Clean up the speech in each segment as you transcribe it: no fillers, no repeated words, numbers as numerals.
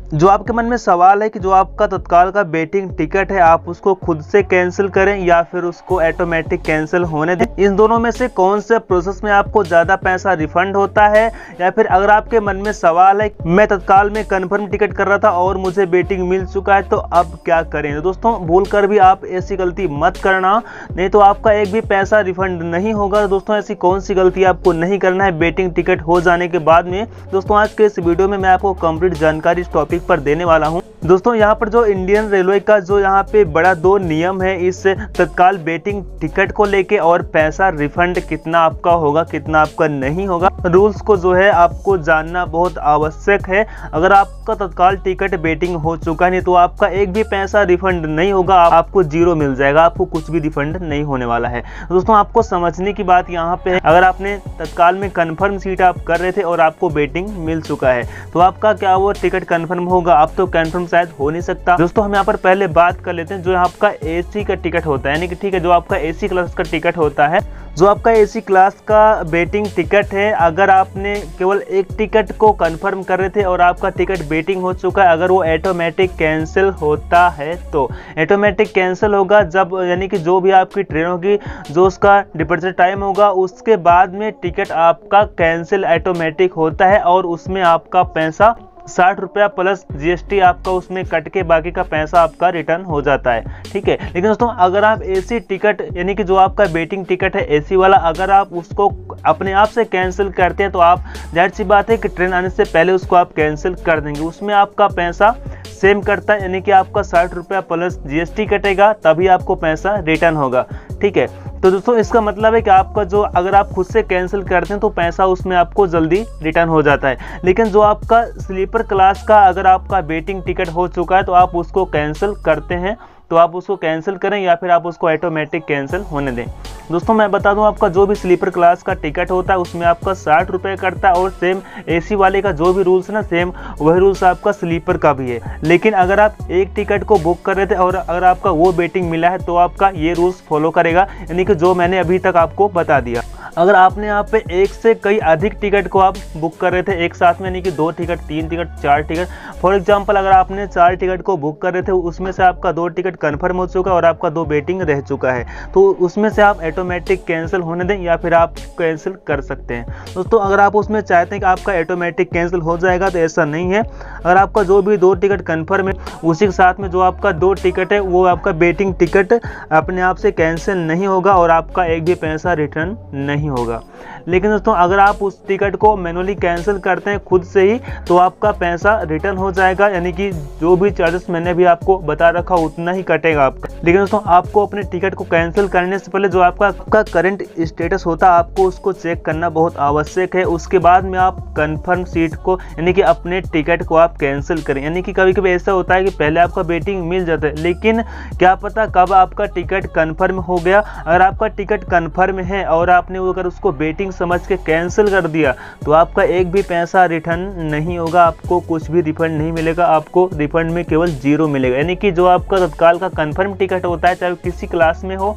जो आपके मन में सवाल है कि जो आपका तत्काल का बेटिंग टिकट है आप उसको खुद से कैंसिल करें या फिर उसको ऑटोमेटिक कैंसिल होने दें, इन दोनों में से कौन से प्रोसेस में आपको ज़्यादा पैसा रिफंड होता है। या फिर अगर आपके मन में सवाल है मैं तत्काल में कंफर्म टिकट कर रहा था और मुझे बेटिंग मिल चुका है तो अब क्या करें। तो दोस्तों भूल कर भी आप ऐसी गलती मत करना, नहीं तो आपका एक भी पैसा रिफंड नहीं होगा। तो दोस्तों ऐसी कौन सी गलती आपको नहीं करना है बेटिंग टिकट हो जाने के बाद में, दोस्तों आज के इस वीडियो में मैं आपको कंप्लीट जानकारी इस टॉपिक पर देने वाला हूं। दोस्तों यहाँ पर जो इंडियन रेलवे का जो यहाँ पे बड़ा दो नियम है इस तत्काल बेटिंग टिकट को लेके, और पैसा रिफंड कितना आपका होगा कितना आपका नहीं होगा, रूल्स को जो है आपको जानना बहुत आवश्यक है। अगर आपका तत्काल टिकट बेटिंग हो चुका नहीं तो आपका एक भी पैसा रिफंड नहीं होगा, आपको जीरो मिल जाएगा, आपको कुछ भी रिफंड नहीं होने वाला है। दोस्तों आपको समझने की बात यहाँ पे है, अगर आपने तत्काल में कन्फर्म सीट आप कर रहे थे और आपको बेटिंग मिल चुका है तो आपका क्या वो टिकट कन्फर्म होगा? अब तो कन्फर्म शायद हो नहीं सकता। दोस्तों हम यहाँ पर पहले बात कर लेते हैं जो आपका एसी का टिकट होता है, यानी कि ठीक है जो आपका एसी क्लास का टिकट होता है, जो आपका एसी क्लास का बेटिंग टिकट है, अगर आपने केवल एक टिकट को कंफर्म कर रहे थे और आपका टिकट बेटिंग हो चुका है, अगर वो ऑटोमेटिक कैंसिल होता है तो ऑटोमेटिक कैंसिल होगा जब, यानी कि जो भी आपकी ट्रेन होगी जो उसका डिपार्चर टाइम होगा उसके बाद में टिकट आपका कैंसिल ऑटोमेटिक होता है और उसमें आपका पैसा 60 रुपया प्लस जीएसटी आपका उसमें कट के बाकी का पैसा आपका रिटर्न हो जाता है। ठीक है, लेकिन दोस्तों अगर आप एसी टिकट यानी कि जो आपका बेटिंग टिकट है एसी वाला, अगर आप उसको अपने आप से कैंसिल करते हैं तो आप जाहिर सी बात है कि ट्रेन आने से पहले उसको आप कैंसिल कर देंगे, उसमें आपका पैसा सेम करता है, यानी कि आपका 60 रुपया प्लस जीएसटी कटेगा तभी आपको पैसा रिटर्न होगा। ठीक है, तो दोस्तों इसका मतलब है कि आपका जो अगर आप खुद से कैंसिल करते हैं तो पैसा उसमें आपको जल्दी रिटर्न हो जाता है, लेकिन जो आपका स्लीपर क्लास का अगर आपका बेटिंग टिकट हो चुका है तो आप उसको कैंसिल करते हैं तो आप उसको कैंसिल करें या फिर आप उसको ऑटोमेटिक कैंसिल होने दें। दोस्तों मैं बता दूं आपका जो भी स्लीपर क्लास का टिकट होता है उसमें आपका 60 रुपये कटता है और सेम एसी वाले का जो भी रूल्स है ना सेम वही रूल्स आपका स्लीपर का भी है। लेकिन अगर आप एक टिकट को बुक कर रहे थे और अगर आपका वो बेटिंग मिला है तो आपका ये रूल्स फॉलो करेगा, यानी कि जो मैंने अभी तक आपको बता दिया। अगर आपने यहाँ पे एक से कई अधिक टिकट को आप बुक कर रहे थे एक साथ में, यानी कि 2 ticket 3 ticket 4 ticket, for example अगर आपने 4 टिकट को बुक कर रहे थे उसमें से आपका 2 टिकट कंफर्म हो चुका है और आपका 2 बेटिंग रह चुका है तो उसमें से आप ऑटोमेटिक कैंसिल होने दें या फिर आप कैंसिल कर सकते हैं। दोस्तों अगर आप उसमें चाहते हैं कि आपका ऑटोमेटिक कैंसिल हो जाएगा तो ऐसा नहीं है। अगर आपका जो भी 2 टिकट कंफर्म है उसी के साथ में जो आपका 2 टिकट है वो आपका बेटिंग टिकट अपने आप से कैंसिल नहीं होगा और आपका एक भी पैसा रिटर्न नहीं होगा। लेकिन दोस्तों अगर आप उस टिकट को मैनुअली कैंसिल करते हैं खुद से ही तो आपका पैसा रिटर्न हो जाएगा, यानी कि जो भी चार्जेस मैंने भी आपको बता रखा उतना ही कटेगा आपका। लेकिन दोस्तों आपको अपने टिकट को कैंसिल करने से पहले जो आपका करंट स्टेटस होता है आपको उसको चेक करना बहुत आवश्यक है। उसके बाद में आप कंफर्म सीट को यानी कि अपने टिकट को आप कैंसिल करें, यानी कि कभी कभी ऐसा होता है कि पहले आपका बेटिंग मिल जाता है लेकिन क्या पता कब आपका टिकट कंफर्म हो गया। अगर आपका टिकट कंफर्म है और आपने अगर उसको बेटिंग समझ के कैंसिल कर दिया तो आपका एक भी पैसा रिटर्न नहीं होगा, आपको कुछ भी रिफंड नहीं मिलेगा, आपको रिफंड में केवल जीरो मिलेगा। यानी कि जो आपका तत्काल का कंफर्म टिकट होता है चाहे किसी क्लास में हो,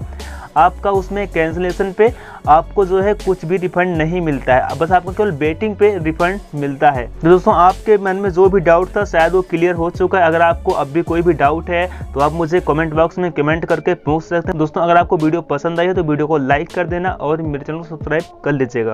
आपका उसमें कैंसिलेशन पे आपको जो है कुछ भी रिफंड नहीं मिलता है, बस आपको केवल बेटिंग पे रिफंड मिलता है। तो दोस्तों आपके मन में जो भी डाउट था शायद वो क्लियर हो चुका है। अगर आपको अब भी कोई भी डाउट है तो आप मुझे कमेंट बॉक्स में कमेंट करके पूछ सकते हैं। दोस्तों अगर आपको वीडियो पसंद आई है तो वीडियो को लाइक कर देना और मेरे चैनल को सब्सक्राइब कर लीजिएगा।